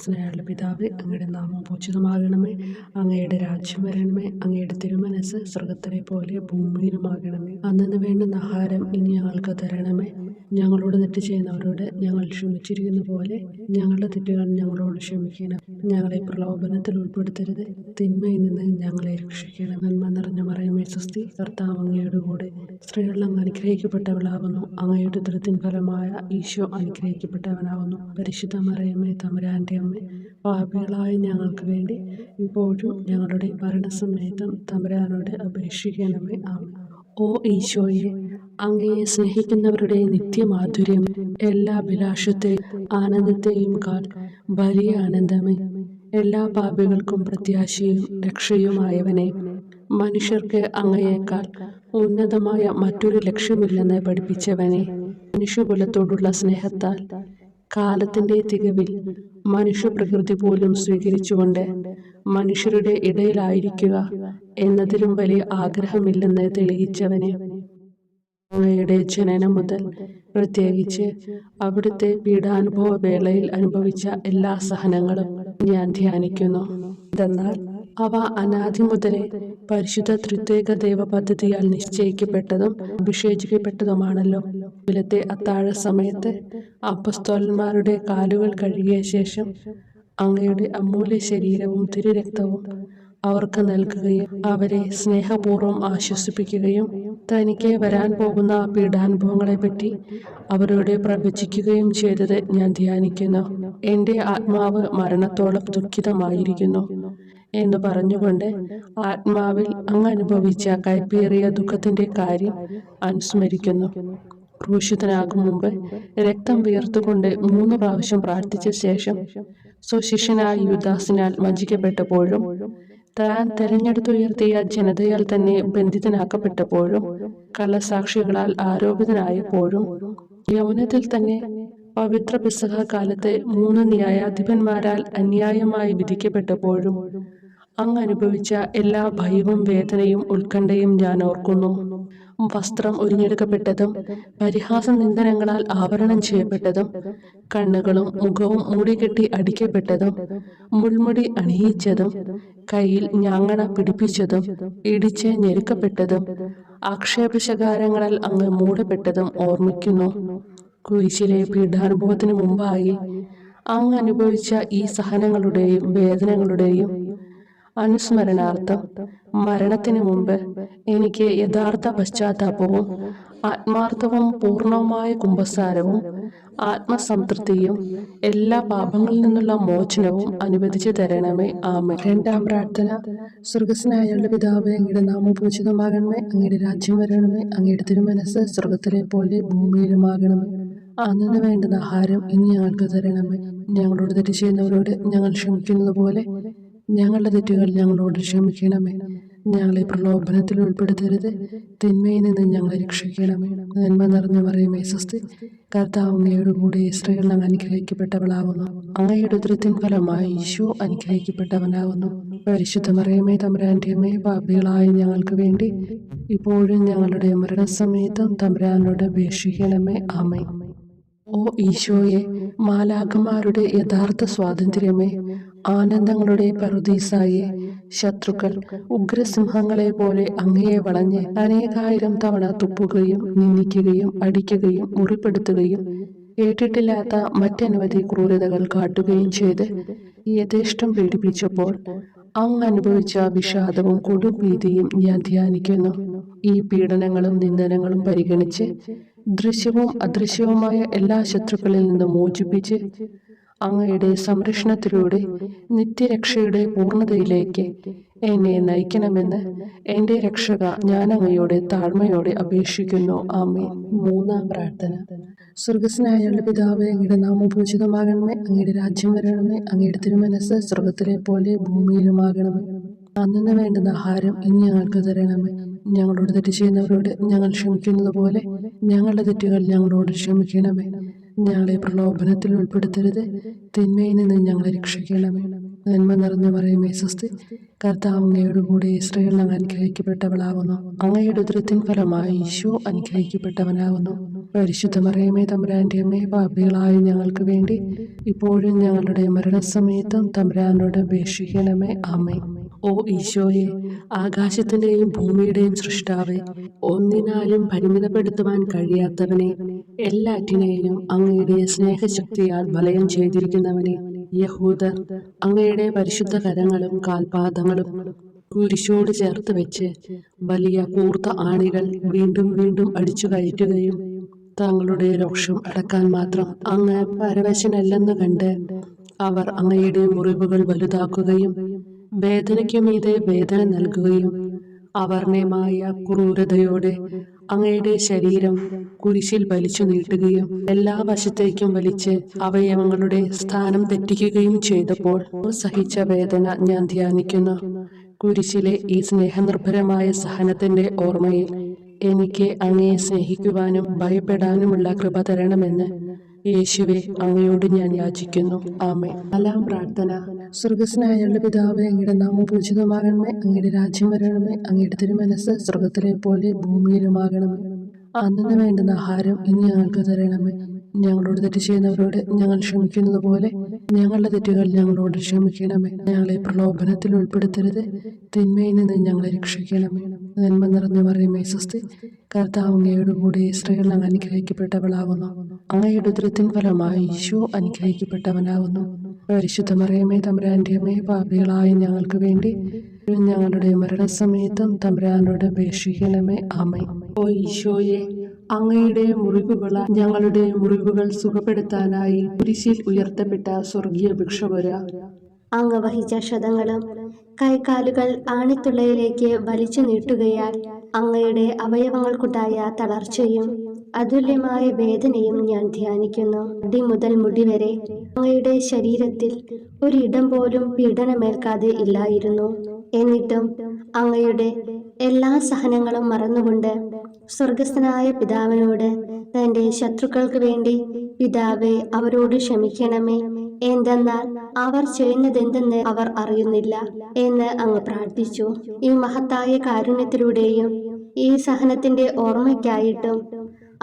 സ്വർഗസ്നായുള്ള പിതാവേ, അങ്ങയുടെ നാമം പൂജിതമാകണമേ. അങ്ങയുടെ രാജ്യം വരണമേ. അങ്ങയുടെ തിരുമനസ് സ്വർഗത്തിലെ പോലെ ഭൂമിയിലുമാകണമേ. അന്നന്ന് വേണ്ടുന്ന ആഹാരം ഇനി ഞങ്ങൾക്ക് തരണമേ. ഞങ്ങളോട് തെറ്റ് ചെയ്യുന്നവരോട് ഞങ്ങൾ ക്ഷമിച്ചിരിക്കുന്ന പോലെ ഞങ്ങളുടെ തെറ്റുകൾ ഞങ്ങളോട് ക്ഷമിക്കണം. ഞങ്ങളെ പ്രലോഭനത്തിൽ ഉൾപ്പെടുത്തരുത്, തിന്മയിൽ നിന്ന് ഞങ്ങളെ രക്ഷിക്കണം. നന്മ നിറഞ്ഞ മറിയമേ സ്വസ്തി, കർത്താവ് അങ്ങയുടെ കൂടെ സ്ത്രീകൾ അങ്ങ് അനുഗ്രഹിക്കപ്പെട്ടവളാകുന്നു. അങ്ങയുടെ ഉദരത്തിൻ ഫലമായ ഈശോ അനുഗ്രഹിക്കപ്പെട്ടവനാകുന്നു. പരിശുദ്ധ മറിയമേ തമ്പുരാന്റെ അമ്മ, പാപികളായ ഞങ്ങൾക്ക് വേണ്ടി ഇപ്പോഴും ഞങ്ങളുടെ മരണസമയത്തും തമ്പുരാനോട് അപേക്ഷിക്കണമേ. ആമേൻ. ഓ ഈശോയെ, അങ്ങയെ സ്നേഹിക്കുന്നവരുടെ നിത്യമാധുര്യം, എല്ലാ അഭിലാഷത്തെയും ആനന്ദത്തെയും കാൾ വലിയ ആനന്ദമേ. എല്ലാ പാപികൾക്കും പ്രത്യാശയും രക്ഷയുമായവനെ, മനുഷ്യർക്ക് അങ്ങയേക്കാൾ ഉന്നതമായ മറ്റൊരു ലക്ഷ്യമില്ലെന്ന് പഠിപ്പിച്ചവനെ, മനുഷ്യകുലത്തോടുള്ള സ്നേഹത്താൽ കാലത്തിന്റെ തികവിൽ മനുഷ്യപ്രകൃതി പോലും സ്വീകരിച്ചുകൊണ്ട് മനുഷ്യരുടെ ഇടയിലായിരിക്കുക എന്നതിലും വലിയ ആഗ്രഹമില്ലെന്ന് തെളിയിച്ചവനെ, അങ്ങയുടെ ജനനം മുതൽ പ്രത്യേകിച്ച് അവിടുത്തെ പീഡാനുഭവ വേളയിൽ അനുഭവിച്ച എല്ലാ സഹനങ്ങളും ഞാൻ ധ്യാനിക്കുന്നു. എന്തെന്നാൽ അവ അനാദി മുതലേ പരിശുദ്ധ ത്രിത്വേക ദൈവ പദ്ധതിയാൽ നിശ്ചയിക്കപ്പെട്ടതും അഭിഷേചിക്കപ്പെട്ടതുമാണല്ലോ. വിലത്തെ അത്താഴ സമയത്ത് അപ്പസ്തോലന്മാരുടെ കാലുകൾ കഴുകിയ ശേഷം അങ്ങയുടെ അമൂല്യ ശരീരവും തിരുരക്തവും അവർക്ക് നൽകുകയും അവരെ സ്നേഹപൂർവ്വം ആശ്വസിപ്പിക്കുകയും തനിക്ക് വരാൻ പോകുന്ന പീഡാനുഭവങ്ങളെപ്പറ്റി അവരോട് പ്രവചിക്കുകയും ചെയ്തത് ഞാൻ ധ്യാനിക്കുന്നു. എൻ്റെ ആത്മാവ് മരണത്തോളം ദുഃഖിതമായിരിക്കുന്നു എന്ന് പറഞ്ഞുകൊണ്ട് ആത്മാവിൽ അങ്ങ് അനുഭവിച്ച കൈപ്പേറിയ ദുഃഖത്തിന്റെ കാര്യം അനുസ്മരിക്കുന്നു. ക്രൂശിതനാകും മുമ്പ് രക്തം വിയർത്തുകൊണ്ട് 3 പ്രാവശ്യം പ്രാർത്ഥിച്ച ശേഷം സ്വശിഷ്യനായ യൂദാസിനാൽ വഞ്ചിക്കപ്പെട്ടപ്പോഴും താൻ തെരഞ്ഞെടുത്തുയർത്തിയ ജനതയാൽ തന്നെ ബന്ധിതനാക്കപ്പെട്ടപ്പോഴും കള്ളസാക്ഷികളാൽ ആരോപിതനായപ്പോഴും യൗവനത്തിൽ തന്നെ പവിത്ര പെസഹ കാലത്ത് 3 ന്യായാധിപന്മാരാൽ അന്യായമായി വിധിക്കപ്പെട്ടപ്പോഴും അങ്ങ് അനുഭവിച്ച എല്ലാ ഭയവും വേദനയും ഉത്കണ്ഠയും ഞാൻ ഓർക്കുന്നു. വസ്ത്രം ഉരിഞ്ഞെടുക്കപ്പെട്ടതും പരിഹാസ നിന്ദനങ്ങളാൽ ആവരണം ചെയ്യപ്പെട്ടതും കണ്ണുകളും മുഖവും മൂടികെട്ടി അടിക്കപ്പെട്ടതും മുൾമുടി അണിയിച്ചതും കയ്യിൽ ഞാങ്ങണ പിടിപ്പിച്ചതും ഇടിച്ച് ഞെരുക്കപ്പെട്ടതും ആക്ഷേപശകാരങ്ങളാൽ അങ്ങ് മൂടപ്പെട്ടതും ഓർമ്മിക്കുന്നു. കുരിശിലെ പീഡാനുഭവത്തിന് മുമ്പായി അങ്ങ് അനുഭവിച്ച ഈ സഹനങ്ങളുടെയും വേദനകളുടെയും അനുസ്മരണാർത്ഥം മരണത്തിന് മുമ്പ് എനിക്ക് യഥാർത്ഥ പശ്ചാത്താപവും ആത്മാർത്ഥവും പൂർണ്ണവുമായ കുമ്പസാരവും ആത്മസംതൃപ്തിയും എല്ലാ പാപങ്ങളിൽ നിന്നുള്ള മോചനവും അനുവദിച്ചു തരണമേ. ആമേൻ. 2-ാം പ്രാർത്ഥന. സ്വർഗസ്നായുള്ള പിതാവേ, അങ്ങയുടെ നാമം പൂജിതമാകണമേ. അങ്ങയുടെ രാജ്യം വരണമേ. അങ്ങയുടെ തിരുമനസ് സ്വർഗത്തിലെ പോലെ ഭൂമിയിലുമാകണമേ. അന്നന്ന് വേണ്ടുന്ന ആഹാരം ഇനി ഞങ്ങൾക്ക് തരണമേ. ഞങ്ങളോട് തെറ്റ് ചെയ്യുന്നവരോട് ഞങ്ങൾ ക്ഷമിക്കുന്നത് പോലെ ഞങ്ങളുടെ തെറ്റുകൾ ഞങ്ങളോട് ക്ഷമിക്കണമേ. ഞങ്ങളെ പ്രലോഭനത്തിൽ ഉൾപ്പെടുത്തരുത്, തിന്മയിൽ നിന്ന് ഞങ്ങളെ രക്ഷിക്കണമേ. നന്മ നിറഞ്ഞ മറിയമേ സ്വസ്തി, കർത്താവ് അങ്ങയുടെ കൂടെ സ്ത്രീകൾ അങ്ങ് അനുഗ്രഹിക്കപ്പെട്ടവളാകുന്നു. അങ്ങയുടെ ഉദരത്തിൻ ഫലമായി ഈശോ അനുഗ്രഹിക്കപ്പെട്ടവനാകുന്നു. പരിശുദ്ധ മറിയമേ തമ്പുരാന്റെ അമ്മേ, പാപികളായ ഞങ്ങൾക്ക് വേണ്ടി ഇപ്പോഴും ഞങ്ങളുടെ മരണസമയത്തും തമ്പുരാനോട് അപേക്ഷിക്കണമേ. ആമേൻ. ഓ ഈശോയെ, മാലാഖമാരുടെ യഥാർത്ഥ സ്വാതന്ത്ര്യമേ, ആനന്ദങ്ങളുടെ പറുദീസായെ, ശത്രുക്കൾ ഉഗ്രസിംഹങ്ങളെ പോലെ അങ്ങയെ വളഞ്ഞ് അനേകായിരം തവണ തുപ്പുകയും നിന്ദിക്കുകയും അടിക്കുകയും മുറിപ്പെടുത്തുകയും കേട്ടിട്ടില്ലാത്ത മറ്റനവധി ക്രൂരതകൾ കാട്ടുകയും ചെയ്ത് യഥേഷ്ടം പീഡിപ്പിച്ചപ്പോൾ അങ്ങ് അനുഭവിച്ച വിഷാദവും കൊടുഭീതിയും ഞാൻ ധ്യാനിക്കുന്നു. ഈ പീഡനങ്ങളും നിന്ദനങ്ങളും പരിഗണിച്ച് ദൃശ്യവും അദൃശ്യവുമായ എല്ലാ ശത്രുക്കളിൽ നിന്നും മോചിപ്പിച്ച് അങ്ങയുടെ സംരക്ഷണത്തിലൂടെ നിത്യരക്ഷയുടെ പൂർണ്ണതയിലേക്ക് എന്നെ നയിക്കണമെന്ന് എൻ്റെ രക്ഷക ഞാൻ അങ്ങയോട് താഴ്മയോടെ അപേക്ഷിക്കുന്നു. ആമേൻ. 3-ാം പ്രാർത്ഥന. സ്വർഗസ്നായുള്ള പിതാവേ, അങ്ങയുടെ നാമം പൂജിതമാകണമേ. അങ്ങയുടെ രാജ്യം വരണമേ. അങ്ങയുടെ തിരുമനസ് സ്വർഗത്തിലെ പോലെ ഭൂമിയിലുമാകണമേ. അന്നന്ന് വേണ്ടുന്ന ആഹാരം ഇനി ഞങ്ങൾക്ക് തരണമേ. ഞങ്ങളോട് തെറ്റ് ചെയ്യുന്നവരോട് ഞങ്ങൾ ക്ഷമിക്കുന്നത് പോലെ ഞങ്ങളുടെ തെറ്റുകൾ ഞങ്ങളോട് ക്ഷമിക്കണമേ. ഞങ്ങളെ പ്രലോഭനത്തിൽ ഉൾപ്പെടുത്തരുത്, തിന്മയിൽ നിന്ന് ഞങ്ങളെ രക്ഷിക്കണമേ. നന്മ നിറഞ്ഞ മറിയമേ സ്വസ്തി, കർത്താവ് അങ്ങയോട് കൂടെ സ്ത്രീകൾ അങ്ങ് അനുഗ്രഹിക്കപ്പെട്ടവളാകുന്നു. അങ്ങയുടെ ഉദരത്തിൻ ഫലമായി ഈശോ അനുഗ്രഹിക്കപ്പെട്ടവനാകുന്നു. പരിശുദ്ധ മറിയമേ തമ്പുരാന്റെ അമ്മേ, പാപികളായ ഞങ്ങൾക്ക് വേണ്ടി ഇപ്പോഴും ഞങ്ങളുടെ മരണസമയത്തും തമ്പുരാനോട് അപേക്ഷിക്കണമേ. ആമേൻ. ഓ ഈശോയെ, ആകാശത്തിന്റെയും ഭൂമിയുടെയും സൃഷ്ടാവേ, ഒന്നിനാലും പരിമിതപ്പെടുത്തുവാൻ കഴിയാത്തവനെ, എല്ലാറ്റിനെയും അങ്ങയുടെ സ്നേഹശക്തിയാൽ വലയം ചെയ്തിരിക്കുന്നവനെ, യഹൂദർ അങ്ങയുടെ പരിശുദ്ധ കരങ്ങളും കാൽപാദങ്ങളും കുരിശോട് ചേർത്ത് വെച്ച് വലിയ കൂർത്ത ആണികൾ വീണ്ടും വീണ്ടും അടിച്ചു കയറ്റുകയും തങ്ങളുടെ രോഷം അടക്കാൻ മാത്രം അങ്ങ് പരവശനല്ലെന്ന് കണ്ട് അവർ അങ്ങയുടെ മുറിവുകൾ വലുതാക്കുകയും വേദനയ്ക്കു മീതെ വേദന നൽകുകയും അവർണ്ണയമായ ക്രൂരതയോടെ അങ്ങയുടെ ശരീരം കുരിശിൽ വലിച്ചു നീട്ടുകയും എല്ലാ വശത്തേക്കും വലിച്ച് അവയവങ്ങളുടെ സ്ഥാനം തെറ്റിക്കുകയും ചെയ്തപ്പോൾ സഹിച്ച വേദന ഞാൻ ധ്യാനിക്കുന്നു. കുരിശിലെ ഈ സ്നേഹനിർഭരമായ സഹനത്തിന്റെ ഓർമ്മയിൽ എനിക്ക് അങ്ങയെ സ്നേഹിക്കുവാനും ഭയപ്പെടാനുമുള്ള കൃപ തരണമെന്ന് യേശുവെ അങ്ങയോട് ഞാൻ യാചിക്കുന്നു. ആമേൻ. നാലാം പ്രാർത്ഥന. സ്വർഗസ്നായുള്ള പിതാവേ, അങ്ങയുടെ നാമം പൂജിതമാകണമേ, അങ്ങയുടെ രാജ്യം വരണമേ, അങ്ങയുടെ തിരുമനസ് സ്വർഗത്തിലെ പോലെ ഭൂമിയിലുമാകണമേ. അന്നു വേണ്ടുന്ന ആഹാരം ഇനി ഞങ്ങൾക്ക് തരണമേ. ഞങ്ങളോട് തെറ്റ് ചെയ്യുന്നവരോട് ഞങ്ങൾ ക്ഷമിക്കുന്നത് പോലെ ഞങ്ങളുടെ തെറ്റുകൾ ഞങ്ങളോട് ക്ഷമിക്കണമേ. ഞങ്ങളെ പ്രലോഭനത്തിൽ ഉൾപ്പെടുത്തരുത്, തിന്മയിൽ നിന്ന് ഞങ്ങളെ രക്ഷിക്കണമേ. നന്മ നിറഞ്ഞ മറിയമേ സ്വസ്തി, കർത്താവ് അങ്ങയോട് കൂടെ സ്ത്രീകൾ അങ്ങ് അനുഗ്രഹിക്കപ്പെട്ടവളാകുന്നു. അങ്ങയുടെ ഉദരത്തിൻ ഫലമായി ഈശോ അനുഗ്രഹിക്കപ്പെട്ടവനാകുന്നു. പരിശുദ്ധ മറിയമേ തമ്പുരാന്റെ അമ്മേ, പാപികളായ ഞങ്ങൾക്ക് വേണ്ടി ഞങ്ങളുടെ മരണസമയത്തും തമ്പുരാനോട് അപേക്ഷിക്കണമേ. ആമേൻ. ഓ ഈശോയെ, അങ്ങയുടെ മുറിവുകളാൽ ഞങ്ങളുടെ മുറിവുകൾ സുഖപ്പെടുത്താനായി കുരിശിൽ ഉയർത്തപ്പെട്ട സ്വർഗീയ ഭിക്ഷുവര, അങ്ങ് വഹിച്ച ക്ഷതങ്ങളും കൈകാലുകൾ ആണിത്തുള്ളയിലേക്ക് വലിച്ചു നീട്ടുകയാൽ അങ്ങയുടെ അവയവങ്ങൾക്കുണ്ടായ തളർച്ചയും അതുല്യമായ വേദനയും ഞാൻ ധ്യാനിക്കുന്നു. അടി മുതൽ മുടി വരെ അങ്ങയുടെ ശരീരത്തിൽ ഒരിടം പോലും പീഡനമേൽക്കാതെ ഇല്ലായിരുന്നു. എന്നിട്ടും അങ്ങയുടെ എല്ലാ സഹനങ്ങളും മറന്നുകൊണ്ട് സ്വർഗസ്ഥനായ പിതാവിനോട് തന്റെ ശത്രുക്കൾക്ക് വേണ്ടി പിതാവേ അവരോട് ക്ഷമിക്കണമേ, എന്തെന്നാൽ അവർ ചെയ്യുന്നതെന്തെന്ന് അവർ അറിയുന്നില്ല എന്ന് അങ്ങ് പ്രാർത്ഥിച്ചു. ഈ മഹത്തായ കാരുണ്യത്തിലൂടെയും ഈ സഹനത്തിന്റെ ഓർമ്മയ്ക്കായിട്ടും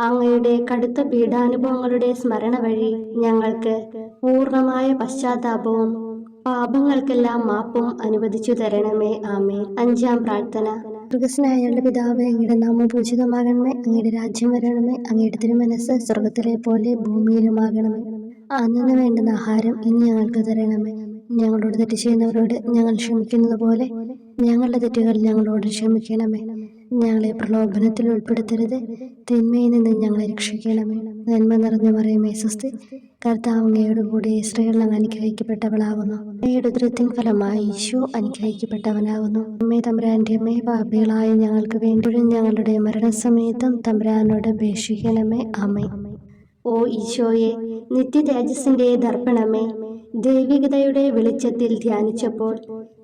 അങ്ങയുടെ കടുത്ത പീഡാനുഭവങ്ങളുടെ സ്മരണ വഴി ഞങ്ങൾക്ക് പൂർണ്ണമായ പശ്ചാത്താപവും പാപങ്ങൾക്കെല്ലാം മാപ്പും അനുവദിച്ചു തരണമേ. ആമേൻ. അഞ്ചാം പ്രാർത്ഥന. സ്വർഗസ്നായുള്ള പിതാവേ, അങ്ങയുടെ നാമം പൂജിതമാകണമേ, അങ്ങയുടെ രാജ്യം വരണമേ, അങ്ങയുടെ തിരുമനസ് സ്വർഗത്തിലെ പോലെ ഭൂമിയിലുമാകണമേ. അന്നു വേണ്ടുന്ന ആഹാരം ഇനി ഞങ്ങൾക്ക് തരണമേ. ഞങ്ങളോട് തെറ്റ് ചെയ്യുന്നവരോട് ഞങ്ങൾ ക്ഷമിക്കുന്നത് പോലെ ഞങ്ങളുടെ തെറ്റുകൾ ഞങ്ങളോട് ക്ഷമിക്കണമേ. ഞങ്ങളെ പ്രലോഭനത്തിൽ ഉൾപ്പെടുത്തരുത്, തിന്മയിൽ നിന്ന് ഞങ്ങളെ രക്ഷിക്കണമേ. നന്മ നിറഞ്ഞ മറിയമേ സ്വസ്തി, കർത്താവ് അങ്ങയോട് കൂടെ സ്ത്രീകൾ അങ്ങ് അനുഗ്രഹിക്കപ്പെട്ടവളാകുന്നു. അങ്ങയുടെ ഉദരത്തിൻ ഫലമായി ഈശോ അനുഗ്രഹിക്കപ്പെട്ടവനാകുന്നു. അമ്മേ തമ്പുരാന്റെ അമ്മേ, പാപികളായ ഞങ്ങൾക്ക് വേണ്ടി ഞങ്ങളുടെ മരണസമയത്തും തമ്പുരാനോട് അപേക്ഷിക്കണമേ. ആമേൻ. ഓ ഈശോയെ, നിത്യ തേജസ്സിന്റെ ദർപ്പണമേ, ദൈവികതയുടെ വെളിച്ചത്തിൽ ധ്യാനിച്ചപ്പോൾ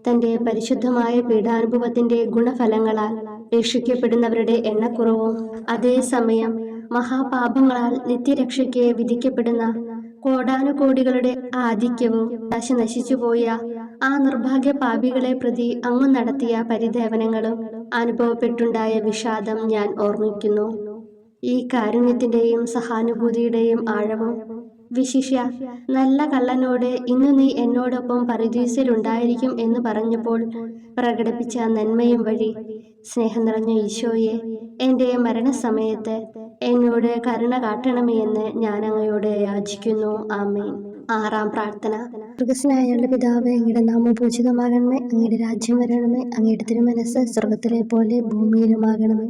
തന്റെ പരിശുദ്ധമായ പീഡാനുഭവത്തിന്റെ ഗുണഫലങ്ങളാൽ രക്ഷിക്കപ്പെടുന്നവരുടെ എണ്ണക്കുറവും അതേസമയം മഹാപാപങ്ങളാൽ നിത്യരക്ഷയ്ക്ക് വിധിക്കപ്പെടുന്ന കോടാനുകോടികളുടെ ആധിക്യവും നശിച്ചുപോയ ആ നിർഭാഗ്യ പാപികളെ പ്രതി അങ്ങ് നടത്തിയ പരിദേവനങ്ങളും അനുഭവപ്പെട്ടുണ്ടായ വിഷാദം ഞാൻ ഓർമ്മിക്കുന്നു. ഈ കാരുണ്യത്തിന്റെയും സഹാനുഭൂതിയുടെയും ആഴവും വിശിഷ്യ നല്ല കള്ളനോട് ഇന്ന് നീ എന്നോടൊപ്പം പരദീസയിലുണ്ടായിരിക്കും എന്ന് പറഞ്ഞപ്പോൾ പ്രകടിപ്പിച്ച നന്മയും വഴി സ്നേഹം നിറഞ്ഞ ഈശോയെ, എൻ്റെ മരണസമയത്ത് എന്നോട് കരുണ കാട്ടണമേ എന്ന് ഞാൻ അങ്ങയോട് യാചിക്കുന്നു. ആമേൻ. ആറാം പ്രാർത്ഥന. സ്വർഗസ്നായുള്ള പിതാവേ, അങ്ങയുടെ നാമം പൂജിതമാകണമേ, അങ്ങയുടെ രാജ്യം വരണമേ, അങ്ങയുടെ തിരുമനസ് സ്വർഗത്തിലെ പോലെ ഭൂമിയിലുമാകണമേ.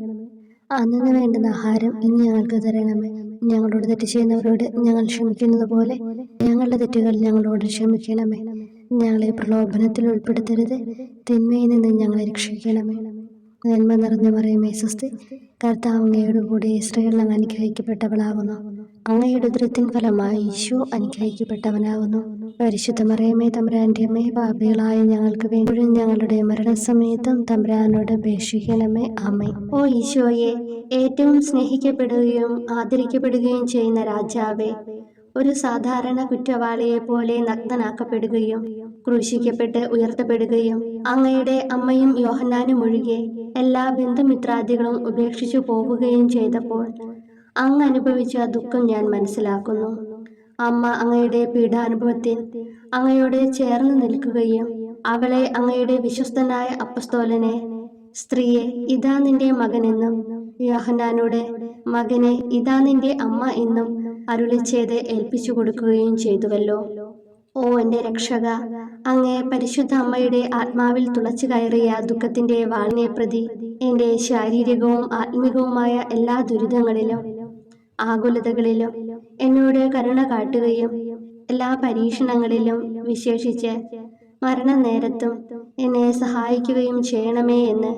അന്നു വേണ്ടുന്ന ആഹാരം ഇനി ഞങ്ങൾക്ക് തരണമേ. ഞങ്ങളോട് തെറ്റ് ചെയ്യുന്നവരോട് ഞങ്ങൾ ക്ഷമിക്കുന്നത് പോലെ ഞങ്ങളുടെ തെറ്റുകൾ ഞങ്ങളോട് ക്ഷമിക്കണമേ. ഞങ്ങളെ പ്രലോഭനത്തിൽ ഉൾപ്പെടുത്തരുത്, തിന്മയിൽ നിന്ന് ഞങ്ങളെ രക്ഷിക്കണമേ. നന്മ നിറഞ്ഞ മറിയമേ സ്വസ്തി, കർത്താവ് അങ്ങയോട് കൂടെ സ്ത്രീകൾ അങ്ങ് അനുഗ്രഹിക്കപ്പെട്ടവളാകുന്നു. അങ്ങയുടെ ഉദരത്തിൻ ഫലമായി ഈശോ അനുഗ്രഹിക്കപ്പെട്ടവനാകുന്നു. പരിശുദ്ധ മറിയമേ തമ്പുരാന്റെ അമ്മേ, പാപികളായ ഞങ്ങൾക്ക് വേണ്ടി ഞങ്ങളുടെ മരണസമയത്തും തമ്പുരാനോട് അപേക്ഷിക്കണമേ. ആമേൻ. ഓ ഈശോയെ, ഏറ്റവും സ്നേഹിക്കപ്പെടുകയും ആദരിക്കപ്പെടുകയും ചെയ്യുന്ന രാജാവേ, ഒരു സാധാരണ കുറ്റവാളിയെ പോലെ നഗ്നനാക്കപ്പെടുകയും ക്രൂശിക്കപ്പെട്ട് ഉയർത്തപ്പെടുകയും അങ്ങയുടെ അമ്മയും യോഹന്നാനും ഒഴികെ എല്ലാ ബന്ധുമിത്രാദികളും ഉപേക്ഷിച്ചു പോവുകയും ചെയ്തപ്പോൾ അങ്ങ് അനുഭവിച്ച ദുഃഖം ഞാൻ മനസ്സിലാക്കുന്നു. അമ്മ അങ്ങയുടെ പീഡാനുഭവത്തിൽ അങ്ങയോട് ചേർന്ന് നിൽക്കുകയും അവളെ അങ്ങയുടെ വിശ്വസ്തനായ അപ്പസ്തോലനെ, സ്ത്രീയെ ഇതാ നിന്റെ മകനെന്നും യോഹന്നാനോട് മകനെ ഇതാ നിന്റെ അമ്മ എന്നും അരുളിച്ചെയ്ത് ഏൽപ്പിച്ചു കൊടുക്കുകയും ചെയ്തുവല്ലോ. ഓ എൻ്റെ രക്ഷക, അങ്ങേ പരിശുദ്ധ അമ്മയുടെ ആത്മാവിൽ തുളച്ചു കയറിയ ദുഃഖത്തിന്റെ വാളിനെ പ്രതി എൻ്റെ ശാരീരികവും ആത്മികവുമായ എല്ലാ ദുരിതങ്ങളിലും ആകുലതകളിലും എന്നോട് കരുണ കാട്ടുകയും എല്ലാ പരീക്ഷണങ്ങളിലും വിശേഷിച്ച് മരണനേരത്തും എന്നെ സഹായിക്കുകയും ചെയ്യണമേ എന്ന്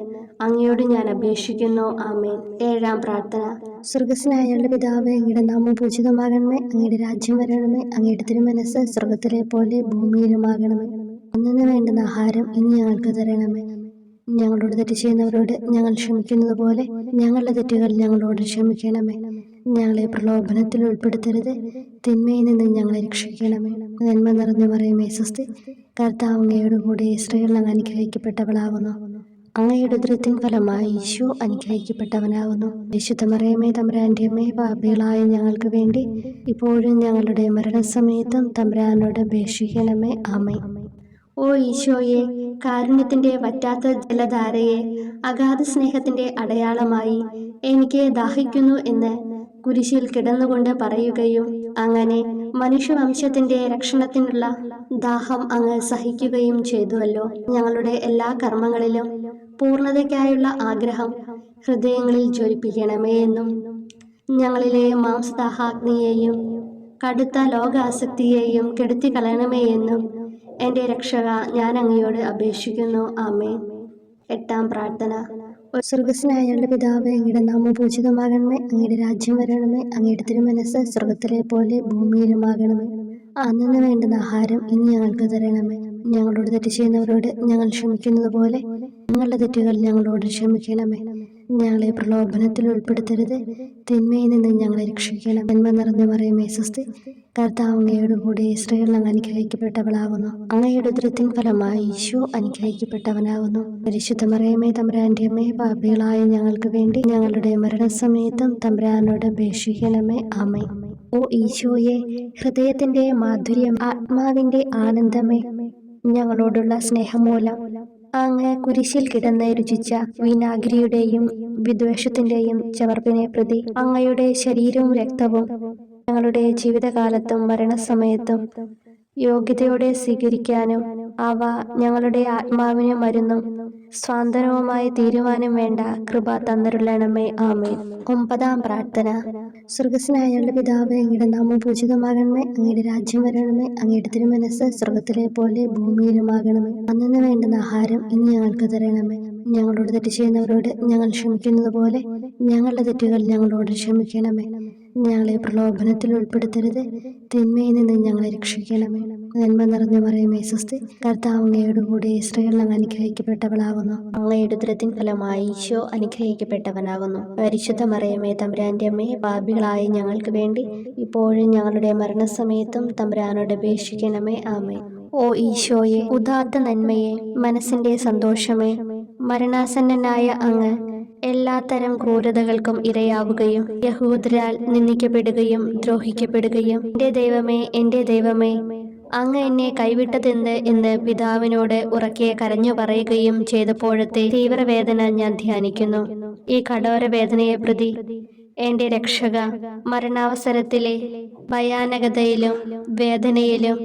അങ്ങയോട് ഞാൻ അപേക്ഷിക്കുന്നു. ആമേൻ. 7-ാം പ്രാർത്ഥന. സ്വർഗസ്നായുള്ള പിതാവേ, അങ്ങയുടെ നാമം പൂജിതമാകണമേ. അങ്ങയുടെ രാജ്യം വരണമേ. അങ്ങയുടെ തിരുമനസ്സ് സ്വർഗത്തിലെ പോലെ ഭൂമിയിലുമാകണമേ. അന്നു വേണ്ടുന്ന ആഹാരം ഇനി ഞങ്ങൾക്ക് തരണമേ. ഞങ്ങളോട് തെറ്റ് ചെയ്യുന്നവരോട് ഞങ്ങൾ ക്ഷമിക്കുന്നത് പോലെ ഞങ്ങളുടെ തെറ്റുകൾ ഞങ്ങളോട് ക്ഷമിക്കണമേ. ഞങ്ങളെ പ്രലോഭനത്തിൽ ഉൾപ്പെടുത്തരുത്, തിന്മയിൽ നിന്ന് ഞങ്ങളെ രക്ഷിക്കണമേ. നന്മ നിറഞ്ഞ മറിയമേ സ്വസ്തി, കർത്താവ് അങ്ങയോട് കൂടെ സ്ത്രീകൾ അങ്ങ് അനുഗ്രഹിക്കപ്പെട്ടവളാകുന്നു. അങ്ങയുടെ ഉദരത്തിൻ ഫലമായി ഈശോ അനുഗ്രഹിക്കപ്പെട്ടവനാകുന്നു. വിശുദ്ധ മറിയമേ തമ്പുരാന്റെ അമ്മേ, പാപികളായ ഞങ്ങൾക്ക് വേണ്ടി ഇപ്പോഴും ഞങ്ങളുടെ മരണസമയത്തും തമ്പുരാനോട് അപേക്ഷിക്കണമേ. ആമേൻ. ഓ ഈശോയെ, കാരുണ്യത്തിന്റെ വറ്റാത്ത ജലധാരയെ, അഗാധ സ്നേഹത്തിന്റെ അടയാളമായി എനിക്ക് ദാഹിക്കുന്നു എന്ന് കുരിശിൽ കിടന്നുകൊണ്ട് പറയുകയും അങ്ങനെ മനുഷ്യവംശത്തിന്റെ രക്ഷണത്തിനുള്ള ദാഹം അങ്ങ് സഹിക്കുകയും ചെയ്തുവല്ലോ. ഞങ്ങളുടെ എല്ലാ കർമ്മങ്ങളിലും പൂർണ്ണതയ്ക്കായുള്ള ആഗ്രഹം ഹൃദയങ്ങളിൽ ജ്വലിപ്പിക്കണമേ എന്നും ഞങ്ങളിലെ മാംസദാഹാഗ്നിയെയും കടുത്ത ലോകാസക്തിയെയും കെടുത്തിക്കളയണമേ എന്നും എൻ്റെ രക്ഷക ഞാൻ അങ്ങയോട് അപേക്ഷിക്കുന്നു. ആമേൻ. 8-ാം പ്രാർത്ഥന. സ്വർഗസ്നായുള്ള പിതാവേ, അങ്ങയുടെ നാമം പൂജിതമാകണമേ. അങ്ങയുടെ രാജ്യം വരണമേ. അങ്ങയുടെ തിരുമനസ്സ് സ്വർഗത്തിലെ പോലെ ഭൂമിയിലുമാകണമേ. അന്നു വേണ്ടുന്ന ആഹാരം ഇനി ഞങ്ങൾക്ക് തരണമേ. ഞങ്ങളോട് തെറ്റ് ചെയ്യുന്നവരോട് ഞങ്ങൾ ക്ഷമിക്കുന്നത് പോലെ ഞങ്ങളുടെ തെറ്റുകൾ ഞങ്ങളോട് ക്ഷമിക്കണമേ. ഞങ്ങളെ പ്രലോഭനത്തിൽ ഉൾപ്പെടുത്തരുത്, തിന്മയിൽ നിന്ന് ഞങ്ങളെ രക്ഷിക്കണം. നന്മ നിറഞ്ഞ മറിയമേ സ്വസ്തി, കർത്താവ് അങ്ങയോട് കൂടെ സ്ത്രീകൾ അങ്ങ് അനുഗ്രഹിക്കപ്പെട്ടവളാകുന്നു. അങ്ങയുടെ ഉദരത്തിൻ ഫലമായി ഈശോ അനുഗ്രഹിക്കപ്പെട്ടവനാകുന്നു. പരിശുദ്ധ മറിയമേ തമ്പുരാന്റെ അമ്മേ, പാപികളായ ഞങ്ങൾക്ക് വേണ്ടി ഞങ്ങളുടെ മരണസമയത്തും തമ്പുരാനോട് അപേക്ഷിക്കണമേ. ആമേൻ. ഓ ഈശോയെ, ഹൃദയത്തിന്റെ മാധുര്യം, ആത്മാവിന്റെ ആനന്ദമേ, ഞങ്ങളോടുള്ള സ്നേഹം മൂലം അങ്ങ് കുരിശിൽ കിടന്ന് രുചിച്ച വിനാഗിരിയുടെയും വിദ്വേഷത്തിന്റെയും ചവർപ്പിനെ പ്രതി അങ്ങയുടെ ശരീരവും രക്തവും ഞങ്ങളുടെ ജീവിതകാലത്തും മരണസമയത്തും യോഗ്യതയോടെ സ്വീകരിക്കാനും അവ ഞങ്ങളുടെ ആത്മാവിന് മരുന്നും സ്വാന്തനവുമായി തീരുവാനും വേണ്ട കൃപ തന്നരുളണമേ. ആമേൻ. 9-ാം പ്രാർത്ഥന. സ്വർഗസ്നായുള്ള പിതാവേ, അങ്ങയുടെ നാമം പൂജിതമാകണമേ. അങ്ങയുടെ രാജ്യം വരണമേ. അങ്ങയുടെ തിരുമനസ്സ് സ്വർഗത്തിലെ പോലെ ഭൂമിയിലുമാകണമേ. അന്നു വേണ്ടുന്ന ആഹാരം ഇനി ഞങ്ങൾക്ക് തരണമേ. ഞങ്ങളോട് തെറ്റ് ചെയ്യുന്നവരോട് ഞങ്ങൾ ക്ഷമിക്കുന്നത് പോലെ ഞങ്ങളുടെ തെറ്റുകൾ ഞങ്ങളോട് ക്ഷമിക്കണമേ. ഞങ്ങളെ പ്രലോഭനത്തിൽ ഉൾപ്പെടുത്തരുത്, തിന്മയിൽ നിന്ന് ഞങ്ങളെ രക്ഷിക്കണമേ. നന്മ നിറഞ്ഞ മറിയമേ സ്വസ്തി, കർത്താവ് അങ്ങയോട് കൂടെ സ്ത്രീകൾ അങ്ങ് അനുഗ്രഹിക്കപ്പെട്ടവളാകുന്നു. അങ്ങയുടെ ഉദരത്തിൻ ഫലമായി ഈശോ അനുഗ്രഹിക്കപ്പെട്ടവനാകുന്നു. പരിശുദ്ധ മറിയമേ തമ്പുരാന്റെ അമ്മേ, പാപികളായ ഞങ്ങൾക്ക് വേണ്ടി ഇപ്പോഴും ഞങ്ങളുടെ മരണസമയത്തും തമ്പുരാനോട് അപേക്ഷിക്കണമേ. ആമേൻ. ഓ ഈശോയെ, ഉദാത്ത നന്മയെ, മനസ്സിന്റെ സന്തോഷമേ, മരണാസന്നനായ അങ്ങ് എല്ലാത്തരം ക്രൂരതകൾക്കും ഇരയാവുകയും യഹൂദരാൽ നിന്ദിക്കപ്പെടുകയും ദ്രോഹിക്കപ്പെടുകയും എൻ്റെ ദൈവമേ അങ്ങ് എന്നെ കൈവിട്ടതെന്ത് എന്ന് പിതാവിനോട് ഉറക്കെ കരഞ്ഞു പറയുകയും ചെയ്തപ്പോഴത്തെ തീവ്രവേദന ഞാൻ ധ്യാനിക്കുന്നു. ഈ കഠോര വേദനയെ പ്രതി എൻ്റെ രക്ഷക, മരണാവസരത്തിലെ ഭയാനകതയിലും വേദനയിലും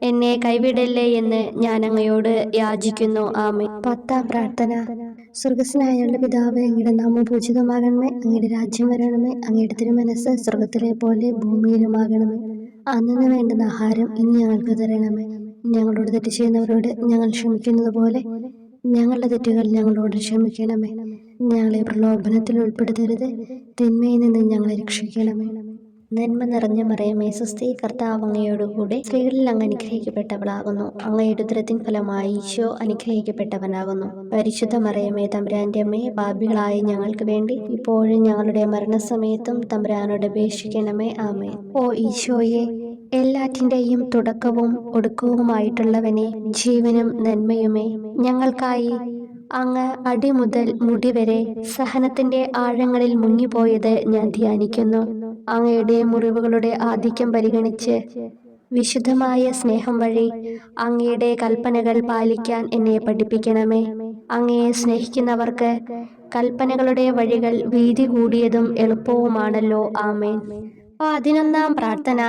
എന്നെ കൈവിടല്ലേ എന്ന് ഞാൻ അങ്ങയോട് യാചിക്കുന്നു. ആമേൻ. 10-ാം പ്രാർത്ഥന. സ്വർഗസ്നായുള്ള പിതാവേ, അങ്ങയുടെ നാമം പൂജിതമാകണമേ. അങ്ങയുടെ രാജ്യം വരണമേ. അങ്ങയുടെ തിരുമനസ്സ് സ്വർഗത്തിലെ പോലെ ഭൂമിയിലുമാകണമേ. അന്നു വേണ്ടുന്ന ആഹാരം ഇനി ഞങ്ങൾക്ക് തരണമേ. ഞങ്ങളോട് തെറ്റ് ചെയ്യുന്നവരോട് ഞങ്ങൾ ക്ഷമിക്കുന്നത് പോലെ ഞങ്ങളുടെ തെറ്റുകൾ ഞങ്ങളോട് ക്ഷമിക്കണമേ. ഞങ്ങളെ പ്രലോഭനത്തിൽ ഉൾപ്പെടുത്തരുത്, തിന്മയിൽ നിന്ന് ഞങ്ങളെ രക്ഷിക്കണമേ. നന്മ നിറഞ്ഞ മറിയമേ സ്വസ്തി, കർത്താവ് അങ്ങയോടുകൂടെ സ്ത്രീകളിൽ അങ്ങ് അനുഗ്രഹിക്കപ്പെട്ടവളാകുന്നു. അങ്ങയുടെ ഉദരത്തിൻ ഫലമായി ഈശോ അനുഗ്രഹിക്കപ്പെട്ടവനാകുന്നു. പരിശുദ്ധ മറിയമേ തമ്പുരാന്റെ അമ്മേ, പാപികളായ ഞങ്ങൾക്ക് വേണ്ടി ഇപ്പോഴും ഞങ്ങളുടെ മരണസമയത്തും തമ്പുരാനോട് അപേക്ഷിക്കണമേ. ആമേൻ. ഓ ഈശോയെ, എല്ലാറ്റിൻ്റെയും തുടക്കവും ഒടുക്കവുമായിട്ടുള്ളവനെ, ജീവനും നന്മയുമേ, ഞങ്ങൾക്കായി അങ്ങ് അടിമുതൽ മുടിവരെ സഹനത്തിന്റെ ആഴങ്ങളിൽ മുങ്ങിപ്പോയത് ഞാൻ ധ്യാനിക്കുന്നു. അങ്ങയുടെ മുറിവുകളുടെ ആധിക്യം പരിഗണിച്ച് വിശുദ്ധമായ സ്നേഹം വഴി അങ്ങയുടെ കൽപ്പനകൾ പാലിക്കാൻ എന്നെ പഠിപ്പിക്കണമേ. അങ്ങയെ സ്നേഹിക്കുന്നവർക്ക് കൽപ്പനകളുടെ വഴികൾ വീതി കൂടിയതും എളുപ്പവുമാണല്ലോ. ആമേൻ. 11-ാം പ്രാർത്ഥന.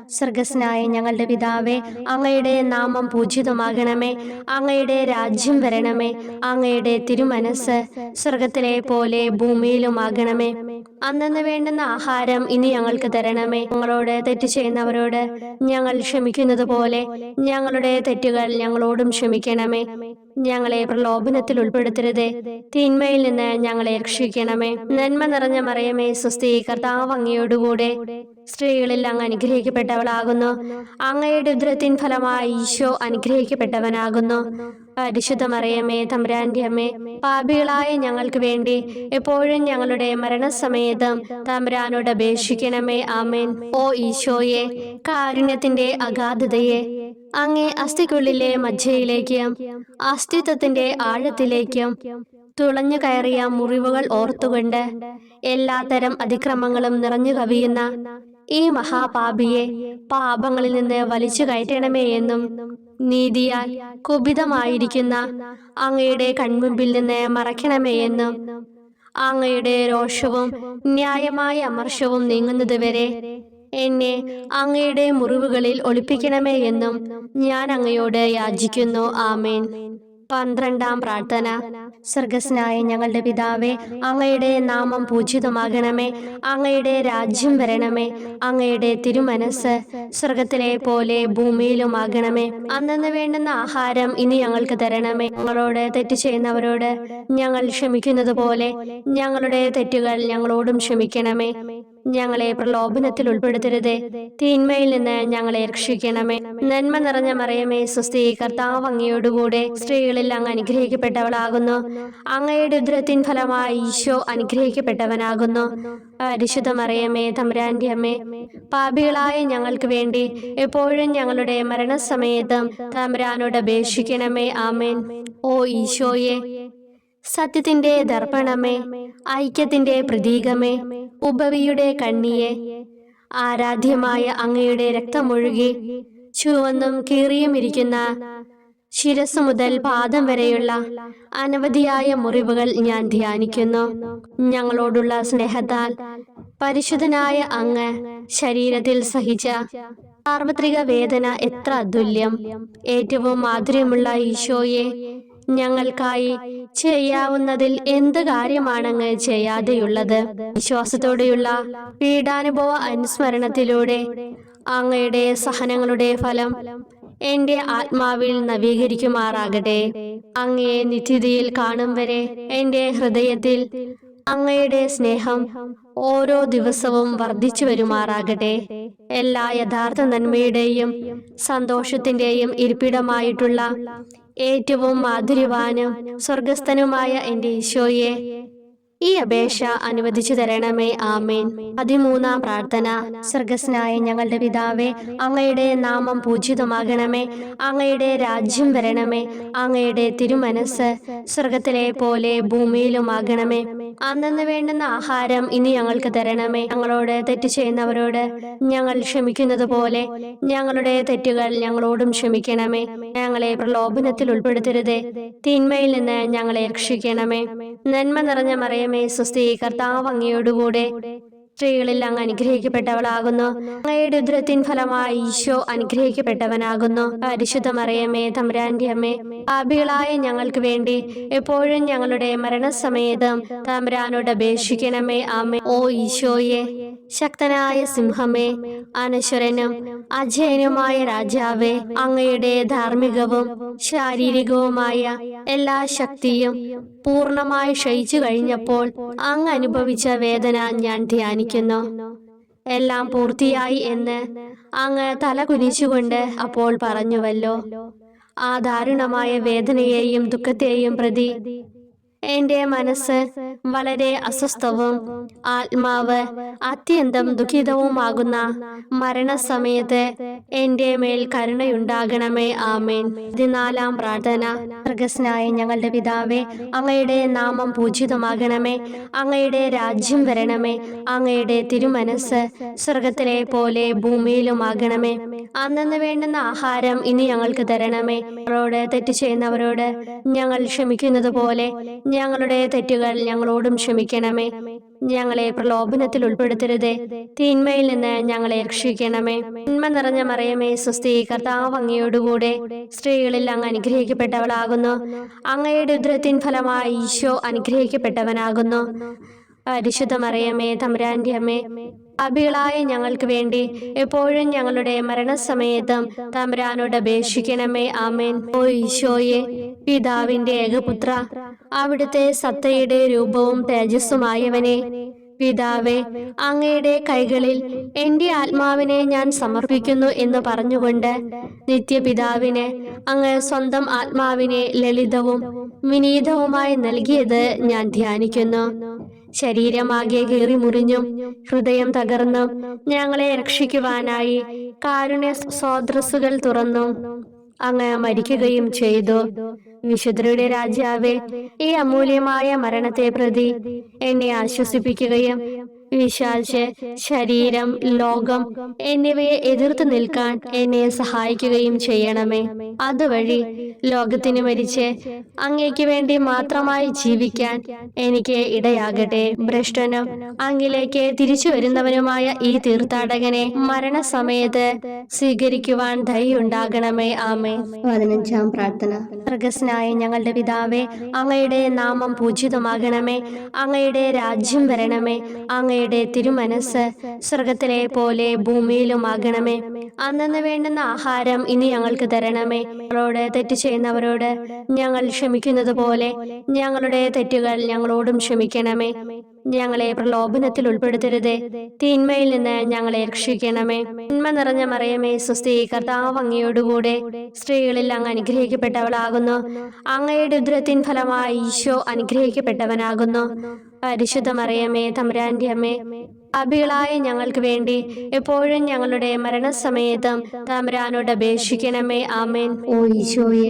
സ്വർഗസ്നായ ഞങ്ങളുടെ പിതാവേ, അങ്ങയുടെ നാമം പൂജിതമാകണമേ. അങ്ങയുടെ രാജ്യം വരണമേ. അങ്ങയുടെ തിരുമനസ് സ്വർഗത്തിലെ പോലെ ഭൂമിയിലുമാകണമേ. അന്നന്ന് വേണ്ടുന്ന ആഹാരം ഇനി ഞങ്ങൾക്ക് തരണമേ. ഞങ്ങളോട് തെറ്റ് ചെയ്യുന്നവരോട് ഞങ്ങൾ ക്ഷമിക്കുന്നത് പോലെ ഞങ്ങളുടെ തെറ്റുകൾ ഞങ്ങളോടും ക്ഷമിക്കണമേ. ഞങ്ങളെ പ്രലോഭനത്തിൽ ഉൾപ്പെടുത്തരുതേ, തിന്മയിൽ നിന്ന് ഞങ്ങളെ രക്ഷിക്കണമേ. നന്മ നിറഞ്ഞ മറിയമേ സ്വസ്തി, കർത്താവ് അങ്ങയോടുകൂടെ സ്ത്രീകളിൽ അങ്ങ് അനുഗ്രഹിക്കപ്പെട്ടവളാകുന്നു. അങ്ങയുടെ ഉദരത്തിൻ ഫലമായി ഈശോ അനുഗ്രഹിക്കപ്പെട്ടവനാകുന്നു. പരിശുദ്ധ മറിയമേ, തമ്പുരാന്റെ അമ്മേ, പാപികളായ ഞങ്ങൾക്ക് വേണ്ടി എപ്പോഴും ഞങ്ങളുടെ മരണസമയത്തും തമ്പുരാനോട് അപേക്ഷിക്കണമേ. ആമേൻ. ഓ ഈശോയെ, കാരുണ്യത്തിന്റെ അഗാധതയെ, അങ്ങേ അസ്ഥിക്കുള്ളിലെ മജ്ജയിലേക്കും അസ്തിത്വത്തിന്റെ ആഴത്തിലേക്കും തുളഞ്ഞു കയറിയ മുറിവുകൾ ഓർത്തുകൊണ്ട് എല്ലാത്തരം അതിക്രമങ്ങളും നിറഞ്ഞു കവിയുന്ന ഈ മഹാപാപിയെ പാപങ്ങളിൽ നിന്ന് വലിച്ചു കയറ്റണമേ എന്നും നീതിയാൽ കുപിതമായിരിക്കുന്ന അങ്ങയുടെ കൺമുമ്പിൽ നിന്ന് മറയ്ക്കണമേ എന്നും അങ്ങയുടെ രോഷവും ന്യായമായ അമർഷവും നീങ്ങുന്നതുവരെ എന്നെ അങ്ങയുടെ മുറിവുകളിൽ ഒളിപ്പിക്കണമേ എന്നും ഞാൻ അങ്ങയോട് യാചിക്കുന്നു. ആമേൻ. 12-ാം പ്രാർത്ഥന. സ്വർഗസ്നായ ഞങ്ങളുടെ പിതാവേ, അങ്ങയുടെ നാമം പൂജിതമാകണമേ. അങ്ങയുടെ രാജ്യം വരണമേ. അങ്ങയുടെ തിരുമനസ് സ്വർഗത്തിലെ പോലെ ഭൂമിയിലുമാകണമേ. അന്നന്ന് വേണ്ടുന്ന ആഹാരം ഇനി ഞങ്ങൾക്ക് തരണമേ. ഞങ്ങളോട് തെറ്റ് ചെയ്യുന്നവരോട് ഞങ്ങൾ ക്ഷമിക്കുന്നത് പോലെ ഞങ്ങളുടെ തെറ്റുകൾ ഞങ്ങളോടും ക്ഷമിക്കണമേ. ഞങ്ങളെ പ്രലോഭനത്തിൽ ഉൾപ്പെടുത്തരുതേ, തിന്മയിൽ നിന്ന് ഞങ്ങളെ രക്ഷിക്കണമേ. നന്മ നിറഞ്ഞ മറിയമേ സ്വസ്തി, കർത്താവ് അങ്ങയോടുകൂടെ സ്ത്രീകളിൽ അങ്ങ് അനുഗ്രഹിക്കപ്പെട്ടവളാകുന്നു. അങ്ങയുടെ ഉദരത്തിൻ ഫലമായി ഈശോ അനുഗ്രഹിക്കപ്പെട്ടവനാകുന്നു. പരിശുദ്ധ മറിയമേ, തമ്പുരാന്റെ അമ്മേ, പാപികളായ ഞങ്ങൾക്ക് വേണ്ടി എപ്പോഴും ഞങ്ങളുടെ മരണസമയത്തും തമ്പുരാനോട് അപേക്ഷിക്കണമേ. ആമേൻ. ഓ ഈശോയെ, സത്യത്തിന്റെ ദർപ്പണമേ, ഐക്യത്തിന്റെ പ്രതീകമേ, ഉപവിയുടെ കണ്ണിയെ, ആരാധ്യമായ അങ്ങയുടെ രക്തമൊഴുകി ചുവന്നും കീറിയും ഇരിക്കുന്ന ശിരസ് മുതൽ പാദം വരെയുള്ള അനവധിയായ മുറിവുകൾ ഞാൻ ധ്യാനിക്കുന്നു. ഞങ്ങളോടുള്ള സ്നേഹത്താൽ പരിശുദ്ധനായ അങ്ങ് ശരീരത്തിൽ സഹിച്ച സാർവത്രിക വേദന എത്ര അതുല്യം. ഏറ്റവും മാധുര്യമുള്ള ഈശോയെ, ഞങ്ങൾക്കായി ചെയ്യാവുന്നതിൽ എന്ത് കാര്യമാണങ്ങ് ചെയ്യാതെയുള്ളത്? വിശ്വാസത്തോടെയുള്ള പീഡാനുഭവ അനുസ്മരണത്തിലൂടെ അങ്ങയുടെ സഹനങ്ങളുടെ ഫലം എന്റെ ആത്മാവിൽ നവീകരിക്കുമാറാകട്ടെ. അങ്ങയെ നിത്യതയിൽ കാണും വരെ എന്റെ ഹൃദയത്തിൽ അങ്ങയുടെ സ്നേഹം ഓരോ ദിവസവും വർദ്ധിച്ചു വരുമാറാകട്ടെ. എല്ലാ യഥാർത്ഥ നന്മയുടെയും സന്തോഷത്തിന്റെയും ഇരിപ്പിടമായിട്ടുള്ള ഏറ്റവും മാധുര്യവാനും സ്വർഗസ്ഥനുമായ എന്റെ ഈശോയെ, ഈ അപേക്ഷ അനുവദിച്ചു തരണമേ. ആമേൻ. 13-ാം പ്രാർത്ഥന. സ്വർഗസ്നായ ഞങ്ങളുടെ പിതാവേ, അങ്ങയുടെ നാമം പൂജിതമാകണമേ. അങ്ങയുടെ രാജ്യം വരണമേ. അങ്ങയുടെ തിരുമനസ് സ്വർഗത്തിലെ പോലെ ഭൂമിയിലുമാകണമേ. അന്നന്ന് വേണ്ടുന്ന ആഹാരം ഇനി ഞങ്ങൾക്ക് തരണമേ. ഞങ്ങളോട് തെറ്റ് ചെയ്യുന്നവരോട് ഞങ്ങൾ ക്ഷമിക്കുന്നത് പോലെ ഞങ്ങളുടെ തെറ്റുകൾ ഞങ്ങളോടും ക്ഷമിക്കണമേ. ഞങ്ങളെ പ്രലോഭനത്തിൽ ഉൾപ്പെടുത്തരുതേ, തിന്മയിൽ നിന്ന് ഞങ്ങളെ രക്ഷിക്കണമേ. നന്മ നിറഞ്ഞ മറിയമേ സ്വസ്തി, കർത്താവ് അങ്ങയോടുകൂടെ സ്ത്രീകളിൽ അങ്ങ് അനുഗ്രഹിക്കപ്പെട്ടവളാകുന്നു. അങ്ങയുടെ ഉദരത്തിൻ ഫലമായി ഈശോ അനുഗ്രഹിക്കപ്പെട്ടവനാകുന്നു. പരിശുദ്ധ മറിയമേ, തമ്പുരാന്റെ അമ്മേ, പാപികളായ ഞങ്ങൾക്ക് വേണ്ടി എപ്പോഴും ഞങ്ങളുടെ മരണസമയത്തും തമ്പുരാനോട് അപേക്ഷിക്കണമേ. ആമേൻ. ഓ ഈശോയെ, ശക്തനായ സിംഹമേ, അനശ്വരനും അജയനുമായ രാജാവേ, അങ്ങയുടെ ധാർമ്മികവും ശാരീരികവുമായ എല്ലാ ശക്തിയും പൂർണ്ണമായി ക്ഷയിച്ചു കഴിഞ്ഞപ്പോൾ അങ്ങ് അനുഭവിച്ച വേദന ഞാൻ ധ്യാനിക്കുന്നു. എല്ലാം പൂർത്തിയായി എന്ന് അങ്ങ് തല കുനിച്ചുകൊണ്ട് അപ്പോൾ പറഞ്ഞുവല്ലോ. ആ ദാരുണമായ വേദനയെയും ദുഃഖത്തെയും പ്രതി എൻ്റെ മനസ്സ് വളരെ അസ്വസ്ഥവും ആത്മാവ് അത്യന്തം ദുഃഖിതവുമാകുന്ന മരണസമയത്ത് എൻ്റെ മേൽ കരുണയുണ്ടാകണമേ. ആമേൻ. 14-ാം പ്രാർത്ഥന. സ്വർഗ്ഗസ്ഥനായ ഞങ്ങളുടെ പിതാവേ, അങ്ങയുടെ നാമം പൂജിതമാകണമേ. അങ്ങയുടെ രാജ്യം വരണമേ. അങ്ങയുടെ തിരുമനസ്സ് സ്വർഗത്തിലെ പോലെ ഭൂമിയിലുമാകണമേ. അന്നന്ന് വേണ്ടുന്ന ആഹാരം ഇനി ഞങ്ങൾക്ക് തരണമേ. ഞങ്ങളോട് തെറ്റ് ചെയ്യുന്നവരോട് ഞങ്ങൾ ക്ഷമിക്കുന്നത് പോലെ ഞങ്ങളുടെ തെറ്റുകൾ ഞങ്ങളോടും ക്ഷമിക്കണമേ. ഞങ്ങളെ പ്രലോഭനത്തിൽ ഉൾപ്പെടുത്തരുതേ, തിന്മയിൽ നിന്ന് ഞങ്ങളെ രക്ഷിക്കണമേ. നന്മ നിറഞ്ഞ മറിയമേ, സ്വസ്തി, കർത്താവ് അങ്ങയോടുകൂടെ സ്ത്രീകളിൽ അങ്ങ് അനുഗ്രഹിക്കപ്പെട്ടവളാകുന്നു. അങ്ങയുടെ ഉദരത്തിൻ ഫലമായി ഈശോ അനുഗ്രഹിക്കപ്പെട്ടവനാകുന്നു. പരിശുദ്ധ മറിയമേ, തമ്പുരാന്റെ അമ്മേ, പാപികളായ ഞങ്ങൾക്ക് വേണ്ടി എപ്പോഴും ഞങ്ങളുടെ മരണസമയത്തും തമ്പുരാനോട് അപേക്ഷിക്കണമേ. ആമേൻ. ഓ ഈശോയെ, പിതാവിന്റെ ഏകപുത്ര, അവിടുത്തെ സത്തയുടെ രൂപവും തേജസ്സുമായവനെ, പിതാവേ, അങ്ങയുടെ കൈകളിൽ എൻ്റെ ആത്മാവിനെ ഞാൻ സമർപ്പിക്കുന്നു എന്ന് പറഞ്ഞുകൊണ്ട് നിത്യപിതാവിന് അങ്ങ് സ്വന്തം ആത്മാവിനെ ലളിതവും വിനീതവുമായി നൽകിയത് ഞാൻ ധ്യാനിക്കുന്നു. ശരീരമാകെ കീറി മുറിഞ്ഞും ഹൃദയം തകർന്നും ഞങ്ങളെ രക്ഷിക്കുവാനായി കാരുണ്യ സ്രോതസ്സുകൾ തുറന്നും അങ്ങ് മരിക്കുകയും ചെയ്തു. വിശുദ്ധരുടെ രാജാവേ, ഈ അമൂല്യമായ മരണത്തെ പ്രതി എന്നെ ആശ്വസിപ്പിക്കുകയും വിശാച്ച് ശരീരം, ലോകം എന്നിവയെ എതിർത്ത് നിൽക്കാൻ എന്നെ സഹായിക്കുകയും ചെയ്യണമേ. അതുവഴി ലോകത്തിന് മരിച്ച് അങ്ങേക്ക് വേണ്ടി മാത്രമായി ജീവിക്കാൻ എനിക്ക് ഇടയാകട്ടെ. ഭ്രഷ്ടനും അങ്ങിലേക്ക് തിരിച്ചു വരുന്നവനുമായ ഈ തീർത്ഥാടകനെ മരണസമയത്ത് സ്വീകരിക്കുവാൻ ദയുണ്ടാകണമേ. ആമേ. 15-ാം പ്രാർത്ഥന. സ്വർഗ്ഗസ്ഥനായ ഞങ്ങളുടെ പിതാവേ, അങ്ങയുടെ നാമം പൂജിതമാകണമേ. അങ്ങയുടെ രാജ്യം വരണമേ. അങ്ങയുടെ തിരുമനസ്സ് സ്വർഗത്തിലെ പോലെ ഭൂമിയിലുമാകണമേ. അന്നന്ന് വേണ്ടുന്ന ആഹാരം ഇനി ഞങ്ങൾക്ക് തരണമേ. ഞങ്ങളോട് തെറ്റ് ചെയ്യുന്നവരോട് ഞങ്ങൾ ക്ഷമിക്കുന്നത് പോലെ ഞങ്ങളുടെ തെറ്റുകൾ ഞങ്ങളോടും ക്ഷമിക്കണമേ. ഞങ്ങളെ പ്രലോഭനത്തിൽ ഉൾപ്പെടുത്തരുതേ, തിന്മയിൽ നിന്ന് ഞങ്ങളെ രക്ഷിക്കണമേ. നന്മ നിറഞ്ഞ മറിയമേ, സ്വസ്തി, കർത്താവ് അങ്ങയോടുകൂടെ സ്ത്രീകളിൽ അങ്ങ് അനുഗ്രഹിക്കപ്പെട്ടവളാകുന്നു. അങ്ങയുടെ ഉദരത്തിൻ ഫലമായി ഈശോ അനുഗ്രഹിക്കപ്പെട്ടവനാകുന്നു. പരിശുദ്ധ മറിയമേ, തമ്പുരാന്റെ അമ്മേ, പാപികളായ ഞങ്ങൾക്ക് വേണ്ടി എപ്പോഴും ഞങ്ങളുടെ മരണസമയത്തും തമ്പുരാനോട് അപേക്ഷിക്കണമേ. ആമേൻ. ഓ ഈശോയെ,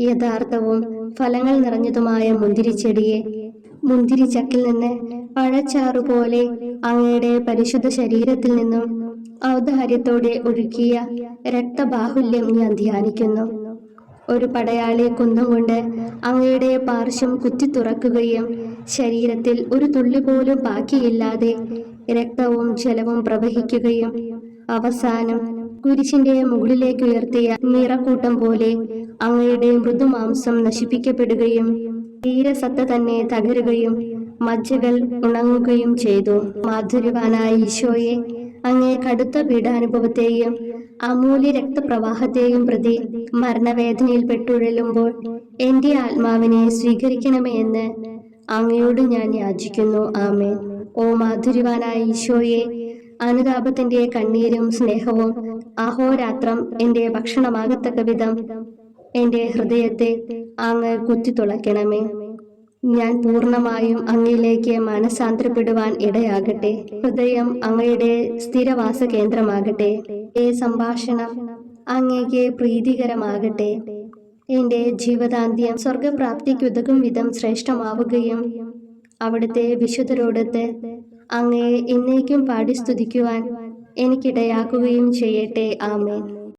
യഥാർത്ഥവും ഫലങ്ങൾ നിറഞ്ഞതുമായ മുന്തിരിച്ചെടിയെ, മുന്തിരിച്ചക്കിൽ നിന്ന് പഴച്ചാറുപോലെ അങ്ങയുടെ പരിശുദ്ധ ശരീരത്തിൽ നിന്നും ഔദാര്യത്തോടെ ഒഴുക്കിയ രക്തബാഹുല്യം ഞാൻ ധ്യാനിക്കുന്നു. ഒരു പടയാളി കുന്തം കൊണ്ട് അങ്ങയുടെ പാർശ്വം കുത്തി തുറക്കുകയും ശരീരത്തിൽ ഒരു തുള്ളി പോലും ബാക്കിയില്ലാതെ രക്തവും ജലവും പ്രവഹിക്കുകയും അവസാനം കുരിശിന്റെ മുകളിലേക്ക് ഉയർത്തിയ നിറക്കൂട്ടം പോലെ അങ്ങയുടെ മൃദുമാംസം നശിപ്പിക്കപ്പെടുകയും തീരസത്ത തന്നെ തകരുകയും മജ്ജകൾ ഉണങ്ങുകയും ചെയ്തു. മാധുര്യവാനായ ഈശോയെ, അങ്ങേ കടുത്ത പീഡാനുഭവത്തെയും അമൂല്യ രക്തപ്രവാഹത്തെയും പ്രതി മരണവേദനയിൽ പെട്ടുഴലുമ്പോൾ എൻ്റെ ആത്മാവിനെ സ്വീകരിക്കണമേ എന്ന് അങ്ങയോട് ഞാൻ യാചിക്കുന്നു. ആമേൻ. ഓ മാധുര്യവാനായ ഈശോയെ, അനുതാപത്തിന്റെ കണ്ണീരും സ്നേഹവും അഹോരാത്രം എൻ്റെ ഭക്ഷണമാകത്തക്ക വിധം എൻ്റെ ഹൃദയത്തെ അങ്ങ് കുത്തിത്തുളയ്ക്കണമേ. ഞാൻ പൂർണ്ണമായും അങ്ങയിലേക്ക് മനസാന്തരപ്പെടുവാൻ ഇടയാകട്ടെ. ഹൃദയം അങ്ങയുടെ സ്ഥിരവാസ കേന്ദ്രമാകട്ടെ. ഈ സംഭാഷണം അങ്ങേക്ക് പ്രീതികരമാകട്ടെ. എൻ്റെ ജീവിതാന്ത്യം സ്വർഗപ്രാപ്തിക്കുതകും വിധം ശ്രേഷ്ഠമാവുകയും അവിടുത്തെ വിശുദ്ധരോടൊത്ത് അങ്ങയെ എന്നേക്കും പാടി സ്തുതിക്കുവാൻ എനിക്കിടയാക്കുകയും ചെയ്യട്ടെ. ആമേൻ.